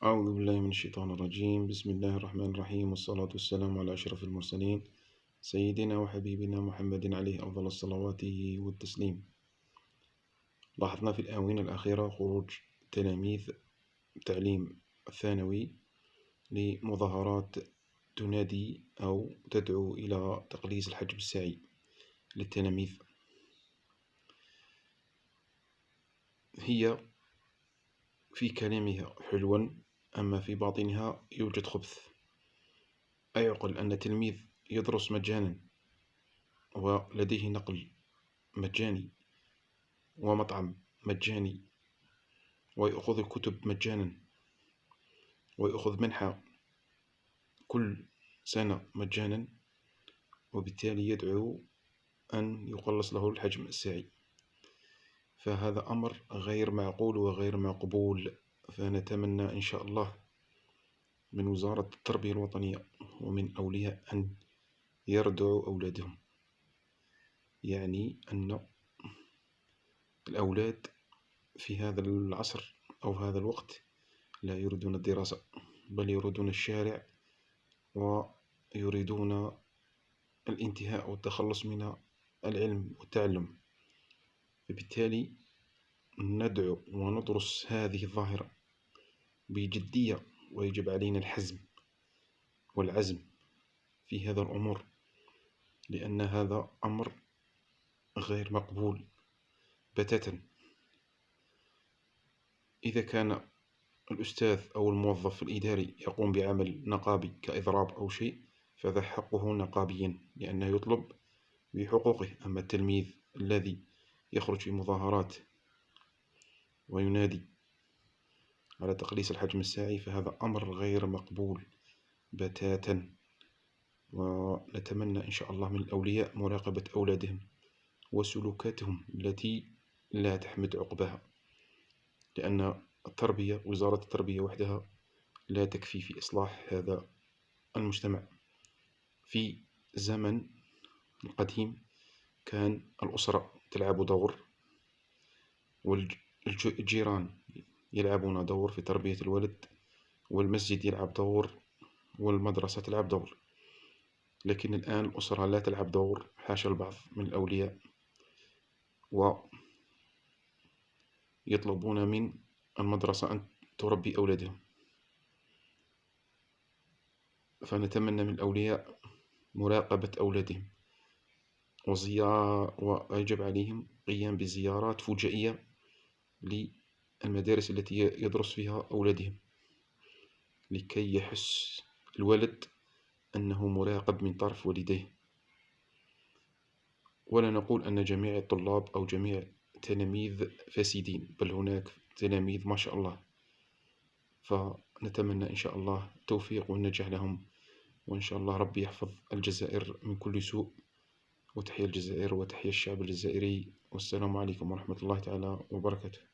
أعوذ بالله من الشيطان الرجيم. بسم الله الرحمن الرحيم، والصلاة والسلام على أشرف المرسلين سيدنا وحبيبنا محمد عليه أفضل الصلوات والتسليم. لاحظنا في الآونة الأخيرة خروج تلاميذ التعليم الثانوي لمظاهرات تنادي أو تدعو إلى تقليص الحجم السعي للتلاميذ. هي في كلامها حلوا، أما في باطنها يوجد خبث. أيعقل أن تلميذ يدرس مجانا ولديه نقل مجاني ومطعم مجاني ويأخذ الكتب مجانا ويأخذ منحة كل سنة مجانا، وبالتالي يدعو أن يقلص له الحجم السعي؟ فهذا أمر غير معقول وغير مقبول. فنتمنى إن شاء الله من وزارة التربية الوطنية ومن أولياء أن يردعوا أولادهم، يعني أن الأولاد في هذا العصر أو هذا الوقت لا يريدون الدراسة، بل يريدون الشارع ويريدون الانتهاء والتخلص من العلم والتعلم. فبالتالي ندعو وندرس هذه الظاهرة بجدية، ويجب علينا الحزم والعزم في هذا الأمور، لأن هذا أمر غير مقبول بتاتا. إذا كان الأستاذ أو الموظف الإداري يقوم بعمل نقابي كإضراب أو شيء، فذا حقه نقابيا لأنه يطلب بحقوقه. أما التلميذ الذي يخرج في مظاهرات وينادي على تقليص الحجم السعي فهذا أمر غير مقبول بتاتا. ونتمنى إن شاء الله من الأولياء مراقبة أولادهم وسلوكاتهم التي لا تحمد عقبها، لأن التربية، وزارة التربية وحدها لا تكفي في إصلاح هذا المجتمع. في الزمن القديم كان الأسرة تلعب دور، والجيران يلعبون دور في تربية الولد، والمسجد يلعب دور، والمدرسة تلعب دور. لكن الآن الأسرة لا تلعب دور، حاشا البعض من الأولياء، ويطلبون من المدرسة أن تربي أولادهم. فنتمنى من الأولياء مراقبة أولادهم ويجب عليهم قيام بزيارات فجائية للمدارس التي يدرس فيها أولادهم، لكي يحس الولد أنه مراقب من طرف والديه. ولا نقول أن جميع الطلاب أو جميع التلاميذ فاسدين، بل هناك تلاميذ ما شاء الله. فنتمنى إن شاء الله التوفيق والنجاح لهم، وإن شاء الله ربي يحفظ الجزائر من كل سوء. وتحيا الجزائر وتحيا الشعب الجزائري، والسلام عليكم ورحمة الله تعالى وبركاته.